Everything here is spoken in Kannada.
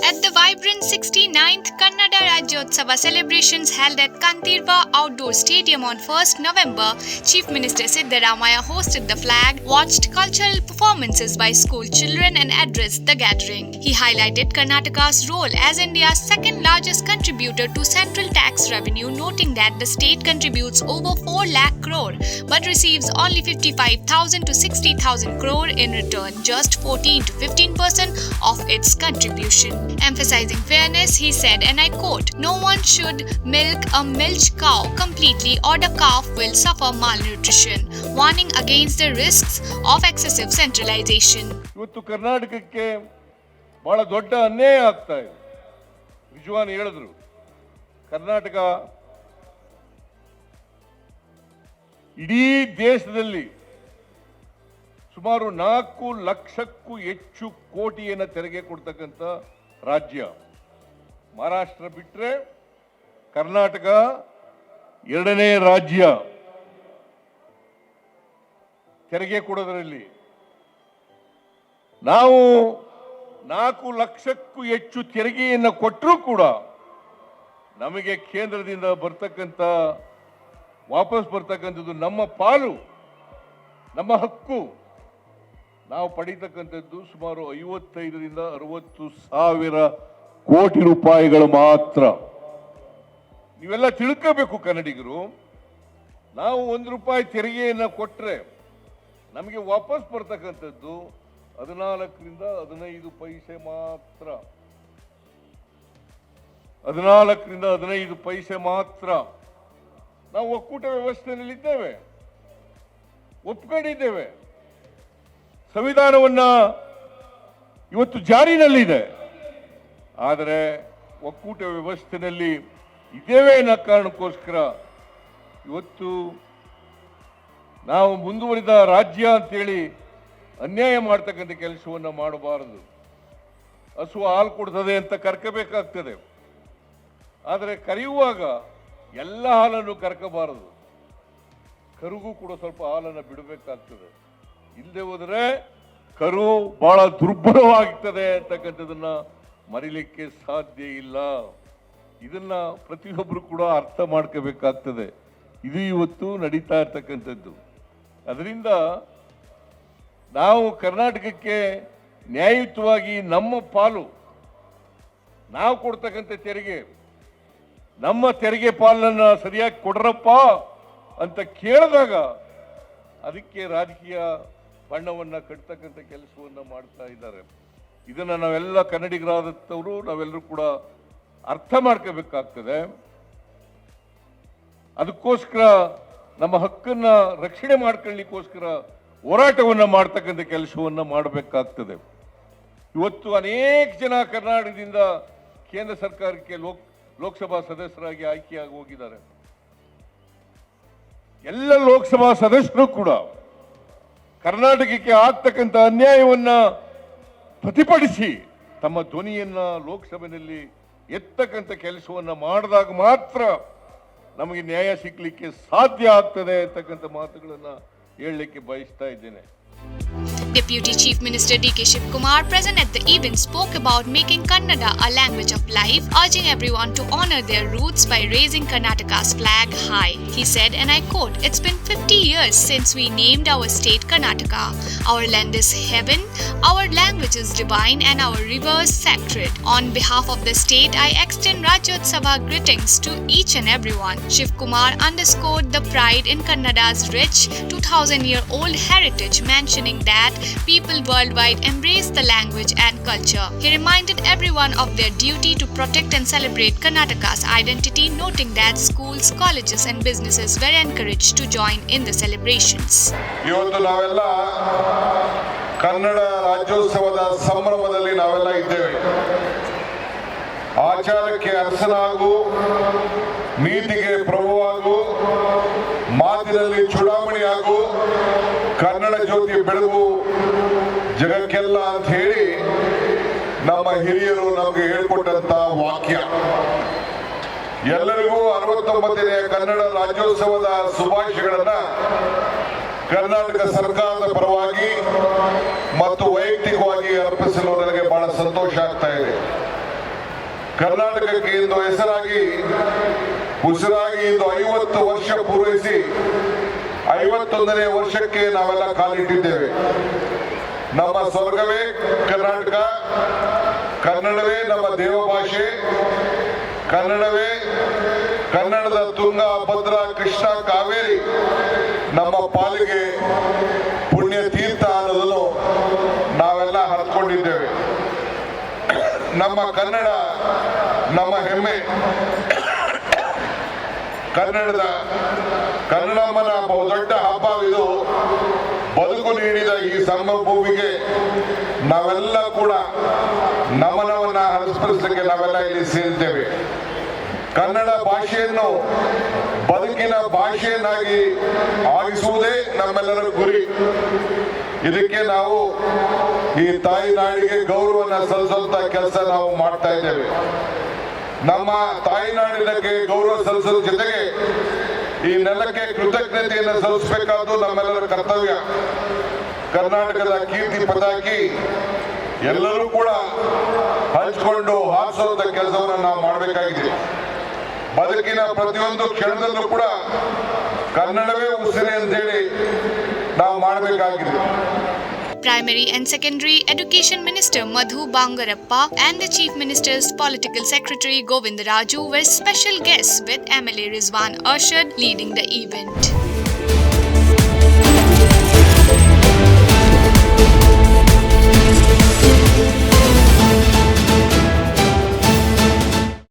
At the vibrant 69th Kannada Rajyotsava celebrations held at Kanteerava Outdoor Stadium on 1st November, Chief Minister Siddaramaiah hosted the flag, watched cultural performances by school children and addressed the gathering. He highlighted Karnataka's role as India's second largest contributor to central tax revenue, noting that the state contributes over 4 lakh crore but receives only 55,000 to 60,000 crore in return, just 14 to 15% of its contribution. Emphasizing fairness, he said, and I quote, "No one should milk a milch cow completely or the calf will suffer malnutrition," warning against the risks of excessive centralization. ಇವತ್ತು ಕರ್ನಾಟಕಕ್ಕೆ ಬಹಳ ದೊಡ್ಡ ಅನ್ಯಾಯ ಆಗ್ತಾ ಇದೆ. ನಿಜವಾಗ್ಲೂ ಹೇಳಿದ್ರು, ಕರ್ನಾಟಕ ಇಡೀ ದೇಶದಲ್ಲಿ ಸುಮಾರು 4 ಲಕ್ಷಕ್ಕೂ ಹೆಚ್ಚು ಕೋಟಿಯನ್ನು ತೆರಿಗೆ ಕೊಡ್ತಕ್ಕಂಥ ರಾಜ್ಯ. ಮಹಾರಾಷ್ಟ್ರ ಬಿಟ್ಟರೆ ಕರ್ನಾಟಕ ಎರಡನೇ ರಾಜ್ಯ ತೆರಿಗೆ ಕೊಡೋದರಲ್ಲಿ. ನಾವು 4 ಲಕ್ಷಕ್ಕೂ ಹೆಚ್ಚು ತೆರಿಗೆಯನ್ನು ಕೊಟ್ಟರೂ ಕೂಡ ನಮಗೆ ಕೇಂದ್ರದಿಂದ ವಾಪಸ್ ಬರ್ತಕ್ಕಂಥದ್ದು ನಮ್ಮ ಪಾಲು, ನಮ್ಮ ಹಕ್ಕು. ನಾವು ಪಡೀತಕ್ಕಂಥದ್ದು ಸುಮಾರು 55ರಿಂದ 60 ಸಾವಿರ ಕೋಟಿ ರೂಪಾಯಿಗಳು ಮಾತ್ರ. ನೀವೆಲ್ಲ ತಿಳ್ಕೋಬೇಕು ಕನ್ನಡಿಗರು, ನಾವು 1 ರೂಪಾಯಿ ತೆರಿಗೆಯನ್ನು ಕೊಟ್ಟರೆ ನಮಗೆ ವಾಪಸ್ ಬರ್ತಕ್ಕಂಥದ್ದು 14ರಿಂದ 15 ಪೈಸೆ ಮಾತ್ರ. 14ರಿಂದ 15 ಪೈಸೆ ಮಾತ್ರ. ನಾವು ಒಕ್ಕೂಟ ವ್ಯವಸ್ಥೆಯಲ್ಲಿದ್ದೇವೆ, ಒಪ್ಕೊಂಡಿದ್ದೇವೆ. ಸಂವಿಧಾನವನ್ನ ಇವತ್ತು ಜಾರಿನಲ್ಲಿದೆ. ಆದರೆ ಒಕ್ಕೂಟ ವ್ಯವಸ್ಥೆಯಲ್ಲಿ ಇದ್ದೇವೆ ಅನ್ನೋ ಕಾರಣಕ್ಕೋಸ್ಕರ ಇವತ್ತು ನಾವು ಮುಂದುವರಿದ ರಾಜ್ಯ ಅಂತೇಳಿ ಅನ್ಯಾಯ ಮಾಡ್ತಕ್ಕಂಥ ಕೆಲಸವನ್ನು ಮಾಡಬಾರದು. ಹಸು ಹಾಲು ಕೊಡ್ತದೆ ಅಂತ ಕರ್ಕಬೇಕಾಗ್ತದೆ, ಆದರೆ ಕರೆಯುವಾಗ ಎಲ್ಲ ಹಾಲನ್ನು ಕರ್ಕಬಾರದು. ಕರುಗೂ ಕೂಡ ಸ್ವಲ್ಪ ಹಾಲನ್ನು ಬಿಡಬೇಕಾಗ್ತದೆ. ಇಲ್ಲದೆ ಹೋದರೆ ಕರು ಬಹಳ ದುರ್ಬಲವಾಗ್ತದೆ ಅಂತಕ್ಕಂಥದನ್ನ ಮರಿಲಿಕ್ಕೆ ಸಾಧ್ಯ ಇಲ್ಲ. ಇದನ್ನ ಪ್ರತಿಯೊಬ್ಬರು ಕೂಡ ಅರ್ಥ ಮಾಡ್ಕೋಬೇಕಾಗ್ತದೆ. ಇದು ಇವತ್ತು ನಡೀತಾ ಇರ್ತಕ್ಕಂಥದ್ದು. ಅದರಿಂದ ನಾವು ಕರ್ನಾಟಕಕ್ಕೆ ನ್ಯಾಯಯುತವಾಗಿ ನಮ್ಮ ಪಾಲು, ನಾವು ಕೊಡ್ತಕ್ಕಂಥ ತೆರಿಗೆ, ನಮ್ಮ ತೆರಿಗೆ ಪಾಲನ್ನ ಸರಿಯಾಗಿ ಕೊಡ್ರಪ್ಪ ಅಂತ ಕೇಳಿದಾಗ ಅದಕ್ಕೆ ರಾಜಕೀಯ ಬಣ್ಣವನ್ನು ಕಟ್ತಕ್ಕಂಥ ಕೆಲಸವನ್ನು ಮಾಡ್ತಾ ಇದ್ದಾರೆ. ಇದನ್ನು ನಾವೆಲ್ಲ ಕನ್ನಡಿಗರಾದವರು ನಾವೆಲ್ಲರೂ ಕೂಡ ಅರ್ಥ ಮಾಡ್ಕೋಬೇಕಾಗ್ತದೆ. ಅದಕ್ಕೋಸ್ಕರ ನಮ್ಮ ಹಕ್ಕನ್ನ ರಕ್ಷಣೆ ಮಾಡ್ಕೊಳ್ಳಿಕ್ಕೋಸ್ಕರ ಹೋರಾಟವನ್ನು ಮಾಡ್ತಕ್ಕಂಥ ಕೆಲಸವನ್ನು ಮಾಡಬೇಕಾಗ್ತದೆ. ಇವತ್ತು ಅನೇಕ ಜನ ಕರ್ನಾಟಕದಿಂದ ಕೇಂದ್ರ ಸರ್ಕಾರಕ್ಕೆ ಲೋಕಸಭಾ ಸದಸ್ಯರಾಗಿ ಆಯ್ಕೆಯಾಗಿ ಹೋಗಿದ್ದಾರೆ. ಎಲ್ಲ ಲೋಕಸಭಾ ಸದಸ್ಯರು ಕೂಡ ಕರ್ನಾಟಕಕ್ಕೆ ಆಗ್ತಕ್ಕಂಥ ಅನ್ಯಾಯವನ್ನ ಪ್ರತಿಭಟಿಸಿ ತಮ್ಮ ಧ್ವನಿಯನ್ನ ಲೋಕಸಭೆಯಲ್ಲಿ ಎತ್ತಕ್ಕಂಥ ಕೆಲಸವನ್ನ ಮಾಡಿದಾಗ ಮಾತ್ರ ನಮಗೆ ನ್ಯಾಯ ಸಿಗ್ಲಿಕ್ಕೆ ಸಾಧ್ಯ ಆಗ್ತದೆ ಅಂತಕ್ಕಂಥ ಮಾತುಗಳನ್ನ ಹೇಳಲಿಕ್ಕೆ ಬಯಸ್ತಾ ಇದ್ದೇನೆ. Deputy Chief Minister D.K. Shivakumar, present at the event, spoke about making Kannada a language of life, urging everyone to honor their roots by raising Karnataka's flag high. He said, and I quote, "It's been 50 years since we named our state Karnataka. Our land is heaven, our language is divine, and our rivers sacred. On behalf of the state, I extend Rajyotsava greetings to each and everyone." Shivakumar underscored the pride in Kannada's rich 2000-year-old heritage, mentioning that people worldwide embrace the language and culture. He reminded everyone of their duty to protect and celebrate Karnataka's identity, noting that schools, colleges and businesses were encouraged to join in the celebrations. ಇವತ್ತು ನಾವೆಲ್ಲ ಕನ್ನಡ ರಾಜ್ಯೋತ್ಸವದ ಸಂಭ್ರಮದಲ್ಲಿ ನಾವೆಲ್ಲ ಇದ್ದೇವೆ. ಆಚಾರಕ್ಕೆ ಅರಸನಾಗು, ನೀತಿಗೆ ಪ್ರಭುವಾಗು, ಮಾತಿನಲ್ಲಿ ಚೂಡಾಮಣಿಯಾಗು, ಕನ್ನಡ ಜ್ಯೋತಿ ಬೆಳಗು ಜಗಕ್ಕೆಲ್ಲ ಅಂತ ಹೇಳಿ ನಮ್ಮ ಹಿರಿಯರು ನಮಗೆ ಹೇಳ್ಕೊಟ್ಟಂತ ವಾಕ್ಯ. ಎಲ್ಲರಿಗೂ 69ನೇ ಕನ್ನಡ ರಾಜ್ಯೋತ್ಸವದ ಶುಭಾಶಯಗಳನ್ನ ಕರ್ನಾಟಕ ಸರ್ಕಾರದ ಪರವಾಗಿ ಮತ್ತು ವೈಯಕ್ತಿಕವಾಗಿ ಅರ್ಪಿಸಲು ನನಗೆ ಬಹಳ ಸಂತೋಷ ಆಗ್ತಾ ಇದೆ. ಕರ್ನಾಟಕಕ್ಕೆ ಇಂದು ಹೆಸರಾಗಿ ಉಸಿರಾಗಿ ಇಂದು 50 ವರ್ಷ ಪೂರೈಸಿ 51ನೇ ವರ್ಷಕ್ಕೆ ನಾವೆಲ್ಲ ಕಾಲಿಟ್ಟಿದ್ದೇವೆ. ನಮ್ಮ ಸ್ವರ್ಗವೇ ಕರ್ನಾಟಕ, ಕನ್ನಡವೇ ನಮ್ಮ ದೇವಭಾಷೆ, ಕನ್ನಡವೇ ಕನ್ನಡದ ತುಂಗ, ಭದ್ರಾ, ಕೃಷ್ಣ, ಕಾವೇರಿ ನಮ್ಮ ಪಾಲಿಗೆ ಪುಣ್ಯ ತೀರ್ಥ ಅನ್ನೋದನ್ನು ನಾವೆಲ್ಲ ಹರ್ಕೊಂಡಿದ್ದೇವೆ. ನಮ್ಮ ಕನ್ನಡ ನಮ್ಮ ಹೆಮ್ಮೆ. ಕನ್ನಡಮ್ಮನ ಬಹುದೊಡ್ಡ ಹಬ್ಬವಿದು. ಬದುಕು ನೀಡಿದ ಈ ಭೂಮಿಗೆ ನಾವೆಲ್ಲ ಕೂಡ ನಮನವನ್ನ ಹರಿಸ್ಪಡಿಸಲಿಕ್ಕೆ ನಾವೆಲ್ಲ ಇಲ್ಲಿ ಸೇರಿದ್ದೇವೆ. ಕನ್ನಡ ಭಾಷೆಯನ್ನು ಬದುಕಿನ ಭಾಷೆಯನ್ನಾಗಿ ಆಗಿಸುವುದೇ ನಮ್ಮೆಲ್ಲರ ಗುರಿ. ಇದಕ್ಕೆ ನಾವು ಈ ತಾಯಿ ನಾಡಿಗೆ ಗೌರವವನ್ನು ಸಲ್ಲಿಸುವಂತ ಕೆಲಸ ನಾವು ಮಾಡ್ತಾ ಇದ್ದೇವೆ. ನಮ್ಮ ತಾಯಿನಾಡಿನಕ್ಕೆ ಗೌರವ ಸಲ್ಲಿಸುವ ಜೊತೆಗೆ ಈ ನೆಲಕ್ಕೆ ಕೃತಜ್ಞತೆಯನ್ನು ಸಲ್ಲಿಸಬೇಕಾದ್ದು ನಮ್ಮೆಲ್ಲರ ಕರ್ತವ್ಯ. ಕರ್ನಾಟಕದ ಕೀರ್ತಿ ಪತಾಕಿ ಎಲ್ಲರೂ ಕೂಡ ಹಂಚಿಕೊಂಡು ಹಾರಿಸುವಂತ ಕೆಲಸವನ್ನು ನಾವು ಮಾಡಬೇಕಾಗಿದೆ. ಬದುಕಿನ ಪ್ರತಿಯೊಂದು ಕ್ಷಣದಲ್ಲೂ ಕೂಡ ಕನ್ನಡವೇ ಉಸಿರು ಅಂತೇಳಿ ನಾವು ಮಾಡಬೇಕಾಗಿದೆ. Primary and Secondary Education Minister Madhu Bangarappa and the Chief Minister's Political Secretary Govinda Raju were special guests, with MLA Rizwan Arshad leading the event.